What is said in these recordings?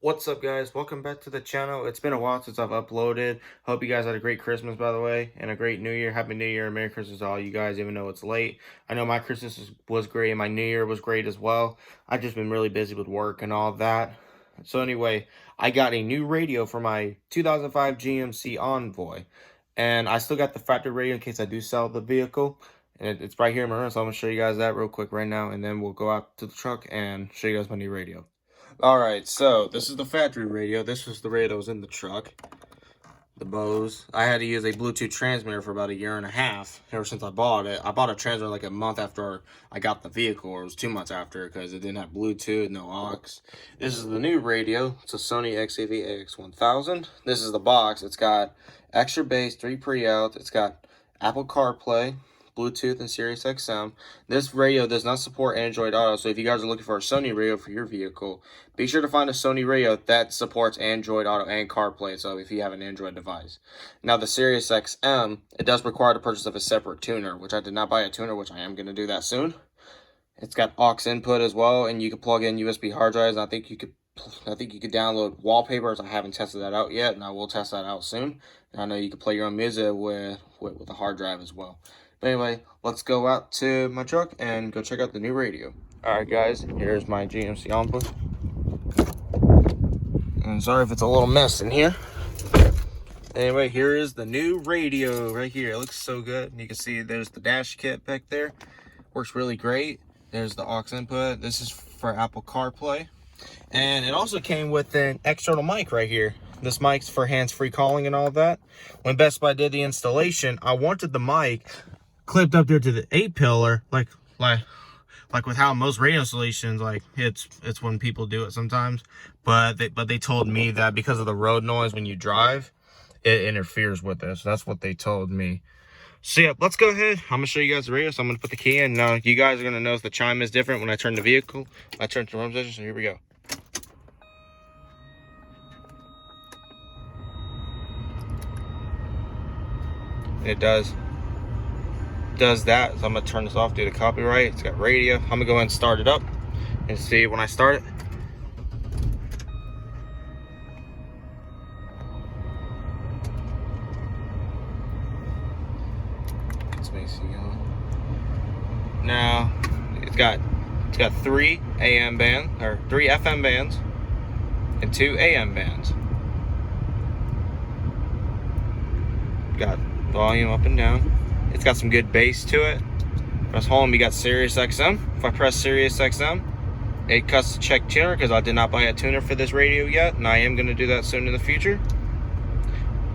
What's up, guys? Welcome back to the channel. It's been a while since I've uploaded. Hope you guys had a great Christmas, by the way, and a great New Year. Happy New Year and Merry Christmas to all you guys, even though it's late. I know my Christmas was great and my New Year was great as well. I've just been really busy with work and all that. So anyway, I got a new radio for my 2005 GMC Envoy, and I still got the factory radio in case I do sell the vehicle. And it's right here in my room, so I'm going to show you guys that real quick right now, and then we'll go out to the truck and show you guys my new radio. Alright, so this is the factory radio. This was the radio that was in the truck. The Bose. I had to use a Bluetooth transmitter for about a year and a half ever since I bought it. I bought a transmitter like a month after I got the vehicle, or it was 2 months after, because it didn't have Bluetooth, no aux. This is the new radio. It's a Sony XAV-AX1000. This is the box. It's got extra bass, 3 pre-outs. It's got Apple CarPlay, Bluetooth, and Sirius XM. This radio does not support Android Auto, so if you guys are looking for a Sony radio for your vehicle, be sure to find a Sony radio that supports Android Auto and CarPlay, so if you have an Android device. Now, the Sirius XM, it does require the purchase of a separate tuner, which I did not buy a tuner, which I am going to do that soon. It's got aux input as well, and you can plug in USB hard drives. I think you could download wallpapers. I haven't tested that out yet, and I will test that out soon. And I know you can play your own music with a hard drive as well. But anyway, let's go out to my truck and go check out the new radio. Alright guys, here's my GMC Envoy. And sorry if it's a little mess in here. Anyway, here is the new radio right here. It looks so good. You can see there's the dash kit back there. Works really great. There's the aux input. This is for Apple CarPlay. And it also came with an external mic right here. This mic's for hands-free calling and all that. When Best Buy did the installation, I wanted the mic clipped up there to the A-pillar, like with how most radio installations, like it's when people do it sometimes, but they told me that because of the road noise when you drive, it interferes with this. That's what they told me. So yeah, let's go ahead. I'm gonna show you guys the radio. So I'm gonna put the key in. Now you guys are gonna notice the chime is different when I turn the vehicle. I turn to room position. So here we go. It does that. So I'm gonna turn this off due to copyright. It's got radio. I'm gonna go ahead and start it up and see when I start it. It's basically going. Now it's got 3 AM bands, or 3 FM bands and 2 AM bands. Got volume up and down. It's got some good bass to it. Press home, you got Sirius XM. If I press Sirius XM, it cuts the check tuner because I did not buy a tuner for this radio yet, and I am going to do that soon in the future.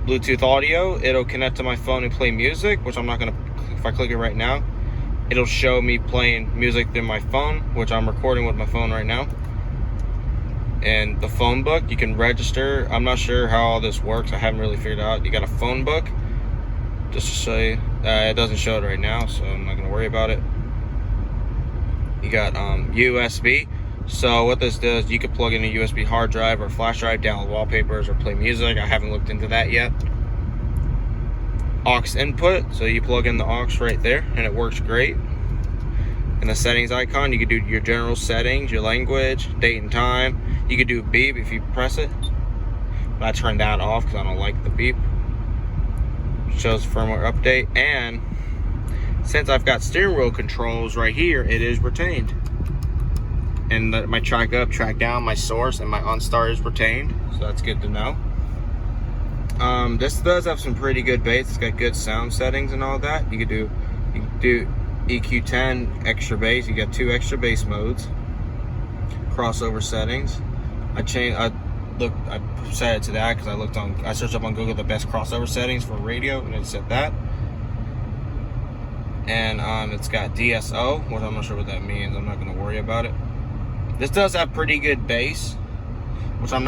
Bluetooth audio, it'll connect to my phone and play music, which I'm not going to, if I click it right now, it'll show me playing music through my phone, which I'm recording with my phone right now. And the phone book, you can register. I'm not sure how all this works. I haven't really figured out. You got a phone book. Just to show you, it doesn't show it right now, so I'm not going to worry about it. You got USB. So what this does, you can plug in a USB hard drive or flash drive, download wallpapers, or play music. I haven't looked into that yet. Aux input, so you plug in the aux right there, and it works great. And the settings icon, you can do your general settings, your language, date and time. You can do beep if you press it. But I turned that off because I don't like the beep. Shows firmware update, and since I've got steering wheel controls right here, it is retained, and my track up, track down, my source, and my unstart is retained, so that's good to know. This does have some pretty good bass. It's got good sound settings and all that. You can do EQ10 extra bass. You got 2 extra bass modes, crossover settings. I set it to that because I searched up on Google the best crossover settings for radio, and it said that. And it's got DSO, which I'm not sure what that means. I'm not going to worry about it. This does have pretty good bass, which I don't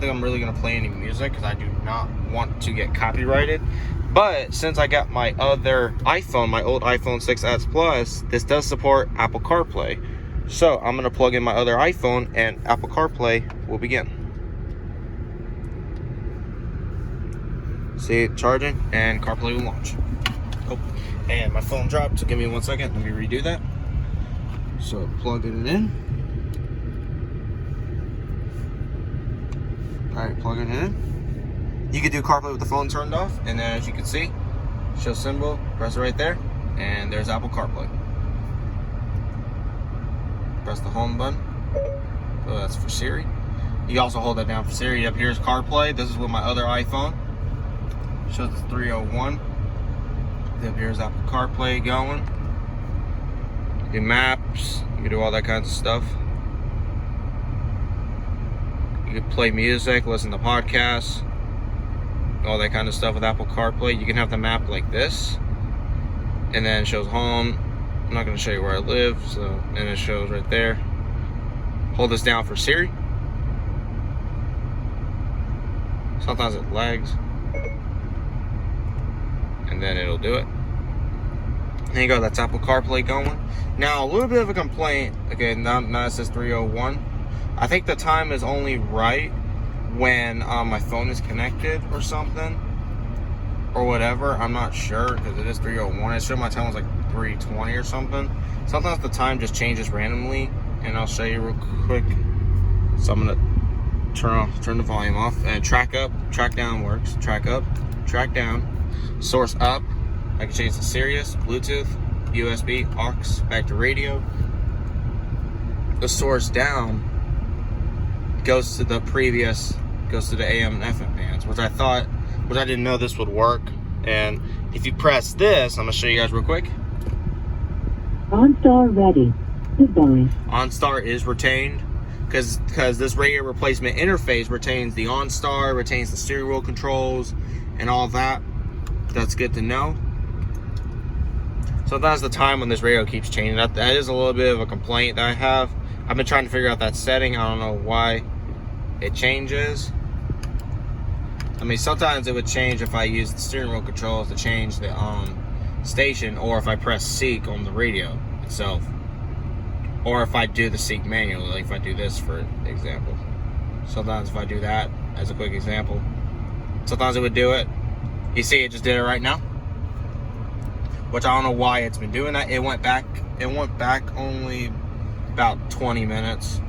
think I'm really gonna play any music because I do not want to get copyrighted. But since I got my other iPhone, my old iPhone 6s Plus, this does support Apple CarPlay. So I'm gonna plug in my other iPhone and Apple CarPlay will begin. See it charging, and CarPlay will launch. Oh, and my phone dropped, so give me 1 second. Let me redo that. So plug it in. Alright, plug it in. You can do CarPlay with the phone turned off, and then as you can see, show symbol, press it right there, and there's Apple CarPlay. Press the home button. Oh, that's for Siri. You also hold that down for Siri. Up here is CarPlay. This is with my other iPhone. Shows it's 301. Up here is Apple CarPlay going. You do maps. You can do all that kinds of stuff. You can play music, listen to podcasts, all that kind of stuff with Apple CarPlay. You can have the map like this, and then it shows home. I'm not going to show you where I live, so, and it shows right there. Hold this down for Siri. Sometimes it lags, and then it'll do it. There you go, that's Apple CarPlay going. Now, a little bit of a complaint. Okay, now it says 301. I think the time is only right when my phone is connected or something, or whatever. I'm not sure, because it is 301. It showed my time was like 320 or something. Sometimes the time just changes randomly, and I'll show you real quick. So I'm gonna turn the volume off, and track up, track down works. Track up, track down, source up. I can change to Sirius, Bluetooth, USB, aux, back to radio. The source down goes to the AM and FM bands, which I didn't know this would work. And if you press this, I'm gonna show you guys real quick. OnStar ready. Goodbye. OnStar is retained because this radio replacement interface retains the OnStar, retains the steering wheel controls, and all that. That's good to know. Sometimes the time when this radio keeps changing, that is a little bit of a complaint that I have. I've been trying to figure out that setting. I don't know why it changes. I mean, sometimes it would change if I use the steering wheel controls to change the station, or if I press seek on the radio itself, or if I do the seek manually, like if I do this for example. Sometimes if I do that as a quick example, sometimes it would do it. You see, it just did it right now, which I don't know why it's been doing that. It went back only about 20 minutes,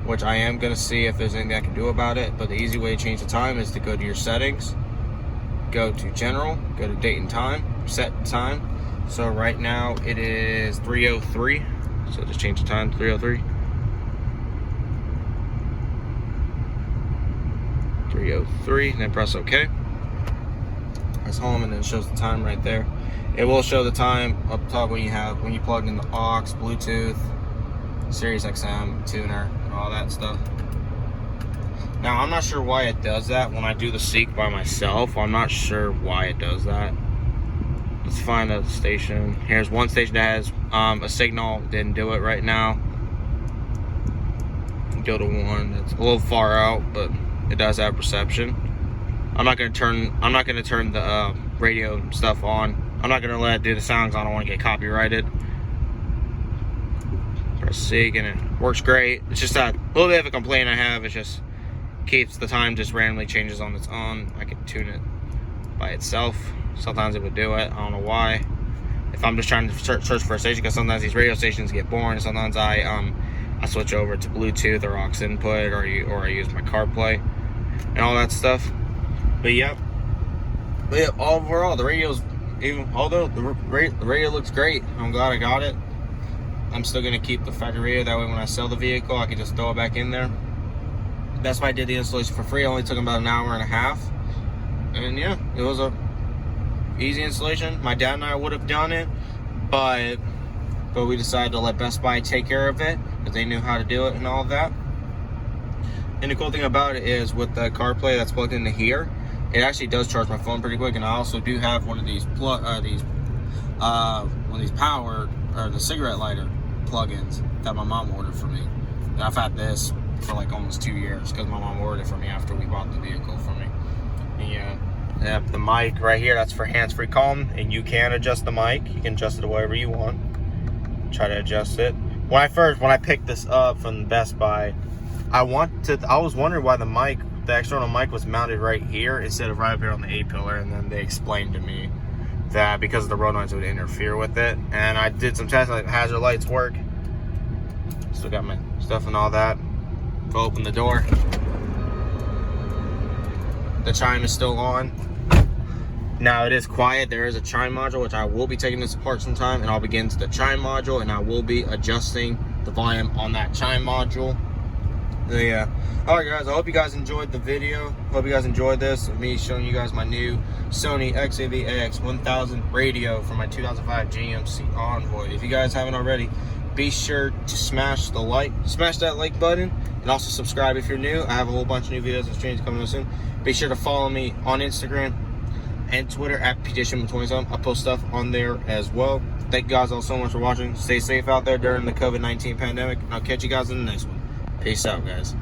which I am gonna see if there's anything I can do about it. But the easy way to change the time is to go to your settings, go to general, go to date and time, set time. So right now it is 3:03, so just change the time to 3:03. 3:03, then press OK. Press home, and then it shows the time right there. It will show the time up top when you plug in the aux, Bluetooth, Sirius XM, tuner, and all that stuff. Now, I'm not sure why it does that when I do the seek by myself. I'm not sure why it does that. Let's find a station. Here's one station that has a signal. Didn't do it right now. Go to one that's a little far out, but it does have reception. I'm not gonna turn the radio stuff on. I'm not gonna let it do the sounds. I don't want to get copyrighted. Press seek, and it works great. It's just a little bit of a complaint I have. It just keeps the time just randomly changes on its own. I can tune it by itself. Sometimes it would do it. I don't know why. If I'm just trying to search for a station, because sometimes these radio stations get boring. Sometimes I switch over to Bluetooth or aux input, or I use my CarPlay and all that stuff. But yeah, overall the radio's, although the radio looks great, I'm glad I got it. I'm still gonna keep the factory radio. That way, when I sell the vehicle, I can just throw it back in there. That's why I did the installation for free. It only took about an hour and a half, and yeah, it was a easy installation. My dad and I would have done it, but we decided to let Best Buy take care of it because they knew how to do it and all of that. And the cool thing about it is, with the CarPlay that's plugged into here, it actually does charge my phone pretty quick. And I also do have one of these power, or the cigarette lighter plugins that my mom ordered for me. And I've had this for like almost 2 years because my mom ordered it for me after we bought the vehicle for me. And yeah, I have the mic right here. That's for hands-free calm, and you can adjust the mic. You can adjust it to whatever you want. Try to adjust it. When I picked this up from Best Buy, I was wondering why the external mic was mounted right here instead of right up here on the A-pillar, and then they explained to me that because of the road noise it would interfere with it. And I did some tests, like hazard lights work. Still got my stuff and all that. Go open the door. The chime is still on. Now it is quiet. There is a chime module, which I will be taking this apart sometime, and I'll begin to the chime module, and I will be adjusting the volume on that chime module. So yeah. Alright guys, I hope you guys enjoyed the video. Hope you guys enjoyed this of me showing you guys my new Sony XAV-AX1000 radio for my 2005 GMC Envoy. If you guys haven't already, be sure to smash that like button, and also subscribe if you're new. I have a whole bunch of new videos and streams coming soon. Be sure to follow me on Instagram and Twitter at PJShipment27. I post stuff on there as well. Thank you guys all so much for watching. Stay safe out there during the COVID-19 pandemic. I'll catch you guys in the next one. Peace out, guys.